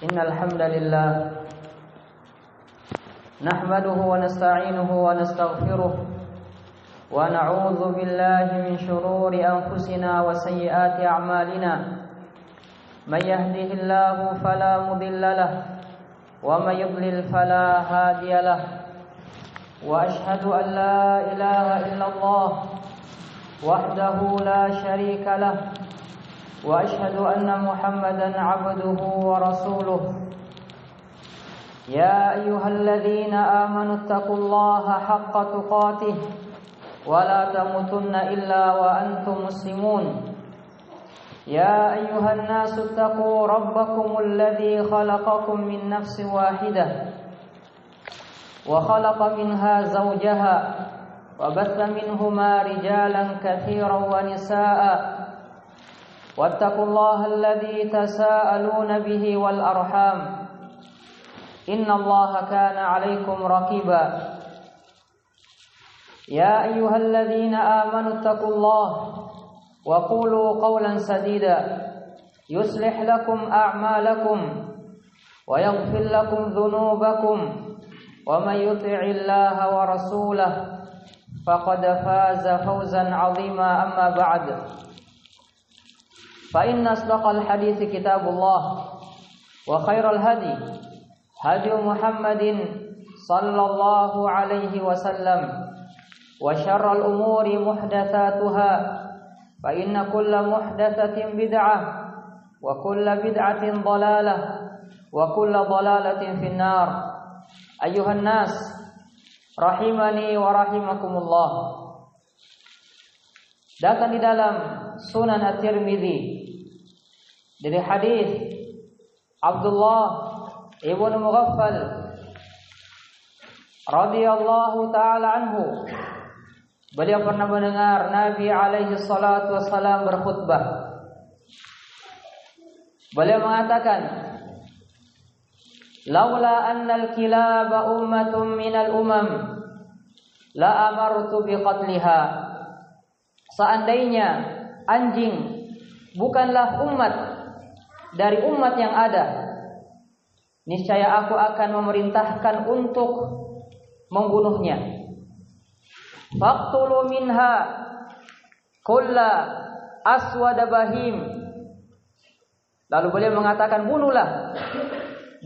إن الحمد لله نحمده ونستعينه ونستغفره ونعوذ بالله من شرور أنفسنا وسيئات أعمالنا من يهده الله فلا مضل له ومن يضلل فلا هادي له وأشهد أن لا إله إلا الله وحده لا شريك له وأشهد أن محمدا عبده ورسوله يا أيها الذين آمنوا اتقوا الله حق تقاته ولا تموتن إلا وأنتم مسلمون يا أيها الناس اتقوا ربكم الذي خلقكم من نفس واحدة وخلق منها زوجها وبث منهما رجالا كثيرا ونساء واتقوا الله الذي تساءلون به والأرحام إن الله كان عليكم رقيبا يا أيها الذين آمنوا اتقوا الله وقولوا قولا سديدا يصلح لكم أعمالكم ويغفر لكم ذنوبكم ومن يطع الله ورسوله فقد فاز فوزا عظيما أما بعد فإن أصدق الحديث كتاب الله وخير الهدي هدي محمد صلى الله عليه وسلم وشر الأمور محدثاتها فإن كل محدثة بدعة وكل بدعة ضلالة وكل ضلالة في النار أيها الناس rahimani wa rahimakumullah. Datang di dalam Sunan At-Tirmidzi dari hadis Abdullah ibnu Mughaffal radhiyallahu taala anhu. Beliau pernah mendengar Nabi alaihi salatu wassalam berkhutbah. Beliau mengatakan, laula annal kilaba ummatun minal umam la amartu biqatliha. Seandainya anjing bukanlah umat dari umat yang ada, niscaya aku akan memerintahkan untuk membunuhnya. Faqtulu minha kulla aswada bahim. Lalu beliau mengatakan, bunuhlah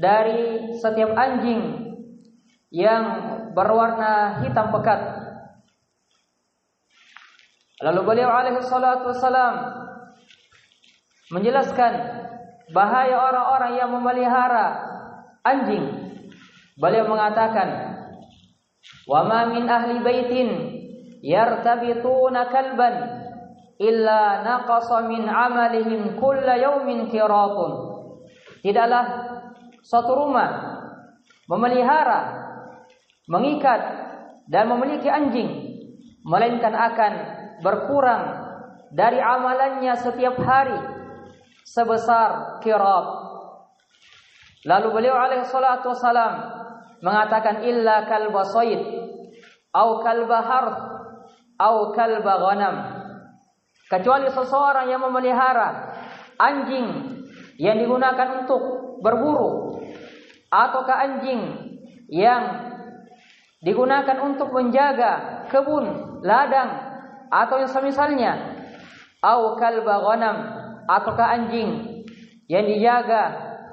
dari setiap anjing yang berwarna hitam pekat. Lalu beliau alaihi salatu wassalam menjelaskan bahaya orang-orang yang memelihara anjing. Beliau mengatakan, wa ma min ahli baitin yartabituna kalban illa naqasa min amalihim kulla yawmin qiratun. Tidaklah suatu rumah memelihara, mengikat dan memiliki anjing, melainkan akan berkurang dari amalannya setiap hari sebesar qirat. Lalu beliau alaihi salatu wassalam mengatakan, illa kalba sayd au kalba harth au kalba ghanam. Kecuali seseorang yang memelihara anjing yang digunakan untuk berburu, ataukah anjing yang digunakan untuk menjaga kebun, ladang, atau yang semisalnya, au kalba ghanam, ataukah anjing yang dijaga,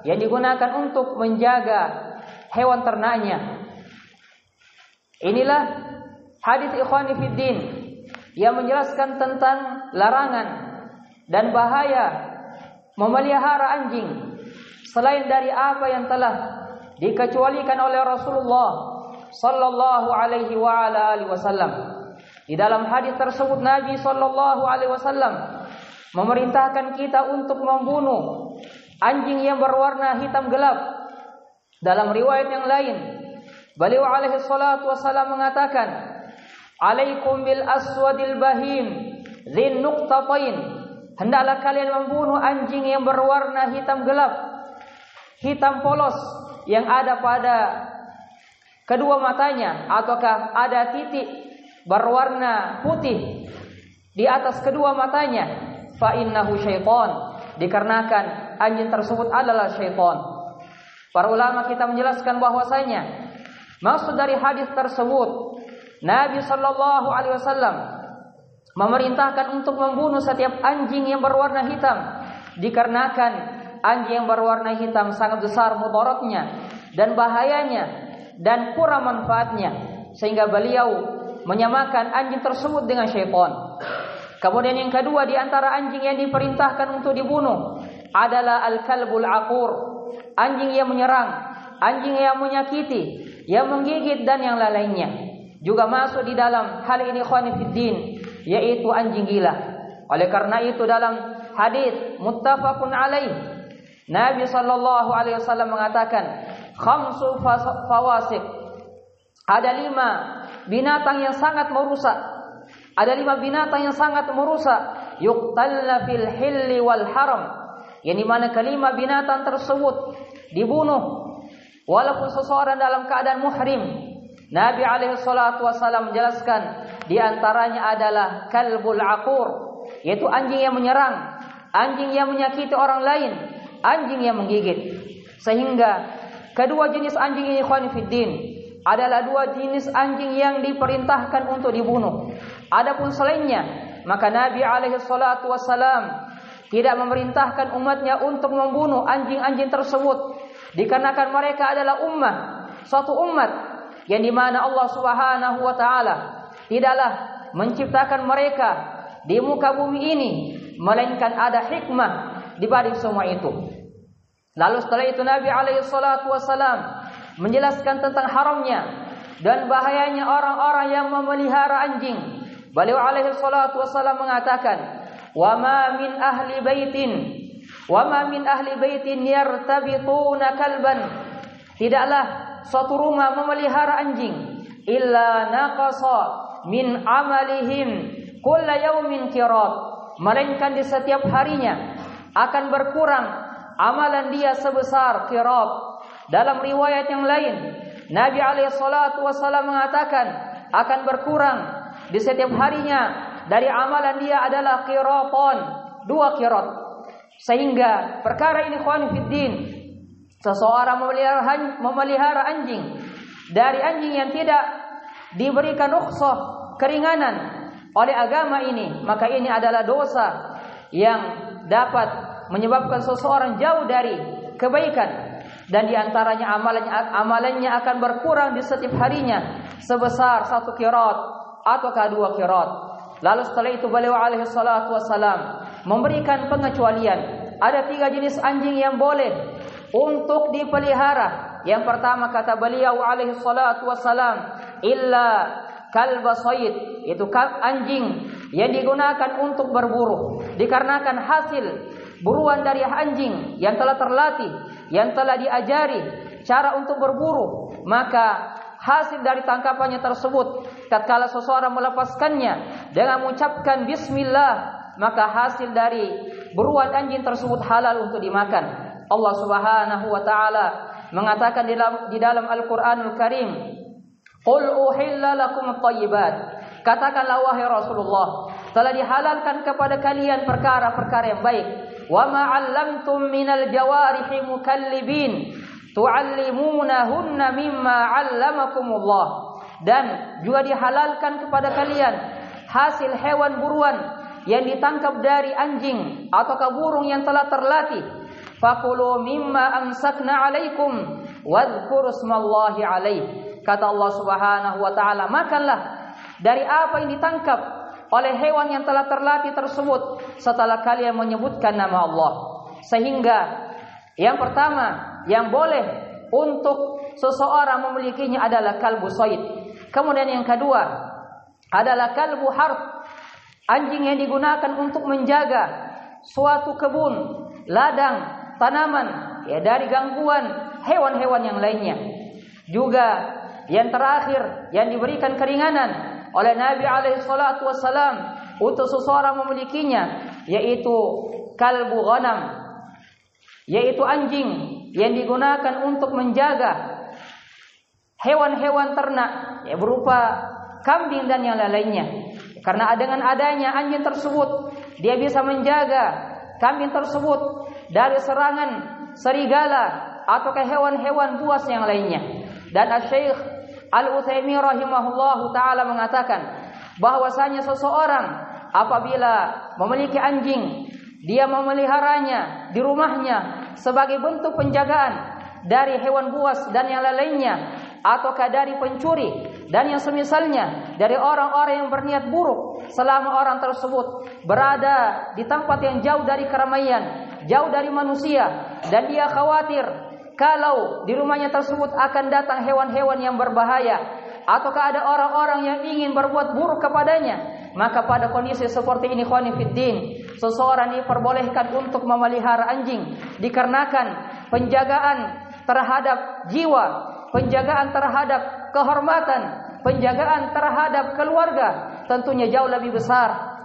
yang digunakan untuk menjaga hewan ternaknya. Inilah hadis ikhwani fiddin yang menjelaskan tentang larangan dan bahaya memelihara anjing selain dari apa yang telah dikecualikan oleh Rasulullah sallallahu alaihi wa ala alihi wasallam. Di dalam hadis tersebut Nabi sallallahu alaihi wasallam memerintahkan kita untuk membunuh anjing yang berwarna hitam gelap. Dalam riwayat yang lain, beliau alaihi salatu wasallam mengatakan, alaikum bil aswadil bahim dzin nuqtatain. Hendaklah kalian membunuh anjing yang berwarna hitam gelap, hitam polos, yang ada pada kedua matanya, ataukah ada titik berwarna putih di atas kedua matanya. Fa innahu syaitan, dikarenakan anjing tersebut adalah syaitan. Para ulama kita menjelaskan bahwasanya maksud dari hadis tersebut, Nabi sallallahu alaihi wasallam memerintahkan untuk membunuh setiap anjing yang berwarna hitam, dikarenakan anjing yang berwarna hitam sangat besar mudaratnya dan bahayanya dan kurang manfaatnya, sehingga beliau menyamakan anjing tersebut dengan syaitan. Kemudian yang kedua di antara anjing yang diperintahkan untuk dibunuh adalah al-kalbul aqur, anjing yang menyerang, anjing yang menyakiti, yang menggigit dan yang lainnya. Juga masuk di dalam hal ini ikhwani fiddin, yaitu anjing gila. Oleh karena itu dalam hadis muttafaqun alaih, Nabi sallallahu alaihi wasallam mengatakan, khamsu fawasiq, ada 5 binatang yang sangat merusak. Ada 5 binatang yang sangat merusak, yuqtalna fil hilli wal haram, yang dimana kelima binatang tersebut dibunuh walaupun seseorang dalam keadaan muhrim. Nabi alaihi salatu wasallam menjelaskan di antaranya adalah kalbul aqur, yaitu anjing yang menyerang, anjing yang menyakiti orang lain, anjing yang menggigit. Sehingga kedua jenis anjing ini ikhwan fiddin adalah 2 jenis anjing yang diperintahkan untuk dibunuh. Adapun selainnya, maka Nabi alaihi salatu wasallam tidak memerintahkan umatnya untuk membunuh anjing-anjing tersebut, dikarenakan mereka adalah suatu umat yang dimana Allah Subhanahu wa taala tidaklah menciptakan mereka di muka bumi ini, melainkan ada hikmah di balik semua itu. Lalu setelah itu Nabi alaihi salatu wasallam menjelaskan tentang haramnya dan bahayanya orang-orang yang memelihara anjing. Beliau alaihi salatu wasallam mengatakan, wa ma min ahli baitin yartabituna kalban, tidaklah suatu rumah memelihara anjing, illa naqasa min amalihim kulla yaumin qirat, melainkan di setiap harinya akan berkurang amalan dia sebesar qirat. Dalam riwayat yang lain, Nabi alaihi salatu wasallam mengatakan akan berkurang di setiap harinya dari amalan dia adalah qiratan, 2 qirat. Sehingga perkara ini ikhwan fiddin, seseorang memelihara anjing dari anjing yang tidak diberikan rukhsah, keringanan oleh agama ini, maka ini adalah dosa yang dapat menyebabkan seseorang jauh dari kebaikan. Dan diantaranya amalannya akan berkurang di setiap harinya sebesar 1 qirat ataukah 2 qirat. Lalu setelah itu beliau alaihi salatu wassalam memberikan pengecualian. Ada 3 jenis anjing yang boleh untuk dipelihara. Yang pertama kata beliau alaihi salatu wassalam, illa kalba sayd, itu anjing yang digunakan untuk berburu, dikarenakan hasil buruan dari anjing yang telah terlatih, yang telah diajari cara untuk berburu, maka hasil dari tangkapannya tersebut tatkala seseorang melepaskannya dengan mengucapkan bismillah, maka hasil dari buruan anjing tersebut halal untuk dimakan. Allah Subhanahu wa taala mengatakan di dalam Al-Qur'anul Karim, qul uhilla lakum at-thayyibat, katakanlah wahai Rasulullah, telah dihalalkan kepada kalian perkara-perkara yang baik. Wa ma 'allamtum minal jawarihi mukallibin tu'allimunahunna mimma 'allamakumullah, dan juga dihalalkan kepada kalian hasil hewan buruan yang ditangkap dari anjing atau burung yang telah terlatih. Fakulu mimma amsakna 'alaikum wadhkuru smallahi 'alaihi, kata Allah Subhanahu wa taala, makanlah dari apa yang ditangkap oleh hewan yang telah terlatih tersebut setelah kalian menyebutkan nama Allah. Sehingga yang pertama yang boleh untuk seseorang memilikinya adalah kalbu sayd. Kemudian yang kedua adalah kalbu harth, anjing yang digunakan untuk menjaga suatu kebun, ladang, tanaman ya dari gangguan hewan-hewan yang lainnya. Juga yang terakhir yang diberikan keringanan oleh Nabi alaihi salatu wassalam untuk seseorang memilikinya, yaitu kalbu ghanam, yaitu anjing yang digunakan untuk menjaga hewan-hewan ternak ya berupa kambing dan yang lainnya. Karena dengan adanya anjing tersebut, dia bisa menjaga kambing tersebut dari serangan serigala atau ke hewan-hewan buas yang lainnya. Dan Asy-Syaikh Al-Utsaimin rahimahullahu taala mengatakan bahwasanya seseorang apabila memiliki anjing, dia memeliharanya di rumahnya sebagai bentuk penjagaan dari hewan buas dan yang lainnya, ataukah dari pencuri dan yang semisalnya, dari orang-orang yang berniat buruk, selama orang tersebut berada di tempat yang jauh dari keramaian, jauh dari manusia, dan dia khawatir kalau di rumahnya tersebut akan datang hewan-hewan yang berbahaya, ataukah ada orang-orang yang ingin berbuat buruk kepadanya, maka pada kondisi seperti ini, ikhwani fiddin, seseorang diperbolehkan untuk memelihara anjing, dikarenakan penjagaan terhadap jiwa, penjagaan terhadap kehormatan, penjagaan terhadap keluarga tentunya jauh lebih besar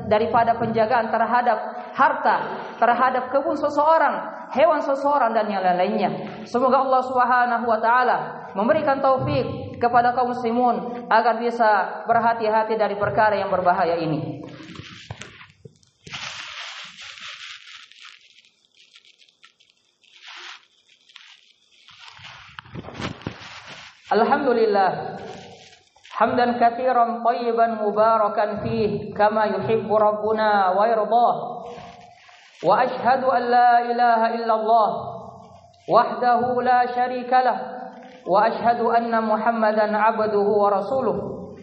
daripada penjagaan terhadap harta, terhadap kebun seseorang, hewan seseorang dan yang lainnya. Semoga Allah Subhanahu wa taala memberikan taufik kepada kaum muslimun agar bisa berhati-hati dari perkara yang berbahaya ini. Alhamdulillah hamdan katsiran thayyiban mubarakan fih kama yuhibbu rabbuna wa yardah. Wa ashhadu an la ilaha illallah wahdahu la syarika lah wa ashhadu anna Muhammadan abduhu wa rasuluh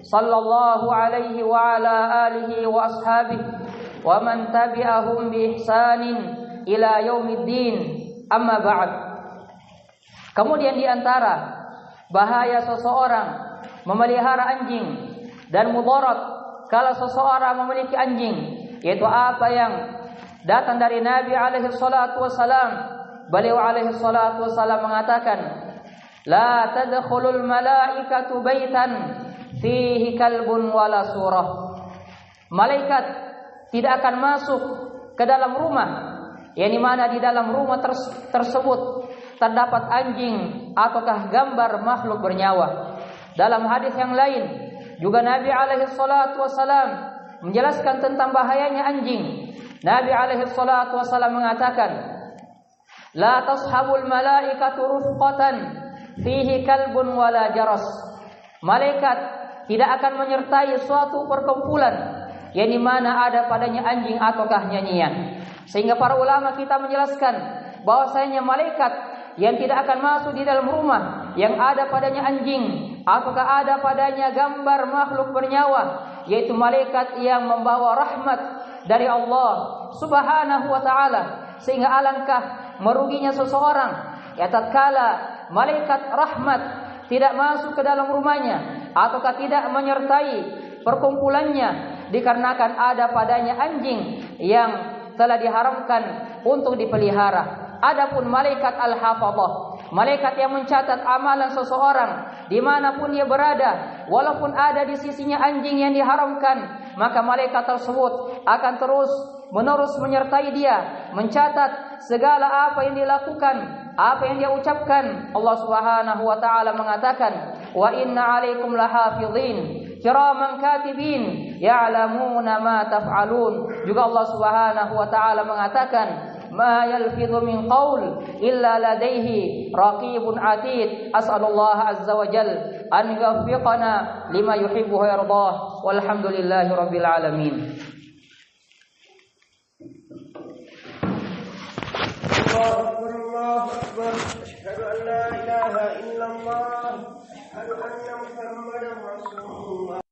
sallallahu alaihi wa ala alihi wa ashabihi wa man tabi'ahum bi ihsanin ila yaumiddin. Amma ba'd. Kemudian di antara bahaya seseorang memelihara anjing dan mudarat kalau seseorang memiliki anjing, yaitu apa yang datang dari Nabi alaihi salatu wasalam. Beliau alaihi salatu wasalam mengatakan, la tadkhulul malaikatu baitan fihi kalbun wala surah. Malaikat tidak akan masuk ke dalam rumah, yang dimana di dalam rumah tersebut terdapat anjing ataukah gambar makhluk bernyawa. Dalam hadis yang lain juga Nabi alaihi salatu wasalam menjelaskan tentang bahayanya anjing. Nabi alaihi salatu wasalam mengatakan, la tashabul malaikatu rufqatan fihi kalbun wala jaras. Malaikat tidak akan menyertai suatu perkumpulan yang dimana ada padanya anjing ataukah nyanyian. Sehingga para ulama kita menjelaskan bahwasanya malaikat yang tidak akan masuk di dalam rumah yang ada padanya anjing ataukah ada padanya gambar makhluk bernyawa, yaitu malaikat yang membawa rahmat dari Allah Subhanahu wa taala. Sehingga alangkah meruginya seseorang ya tatkala malaikat rahmat tidak masuk ke dalam rumahnya ataukah tidak menyertai perkumpulannya dikarenakan ada padanya anjing yang telah diharamkan untuk dipelihara. Adapun malaikat al-hafadhah, malaikat yang mencatat amalan seseorang dimanapun dia berada, walaupun ada di sisinya anjing yang diharamkan, maka malaikat tersebut akan terus menerus menyertai dia, mencatat segala apa yang dilakukan, apa yang dia ucapkan. Allah Subhanahu wa taala mengatakan, wa inna 'alaikum lahafizin kiraman katibin ya'lamuna ma taf'alun. Juga Allah Subhanahu wa taala mengatakan, ma yalfidhu min qaul illa ladaihi raqibun atid. As'alullah azza wa jal an yuwaffiqana lima yuhibbu wa yardah. Walhamdulillahi rabbil alamin. Allahu akbar. Asyhadu an la ilaha illallah. Asyhadu anna Muhammadan rasulullah.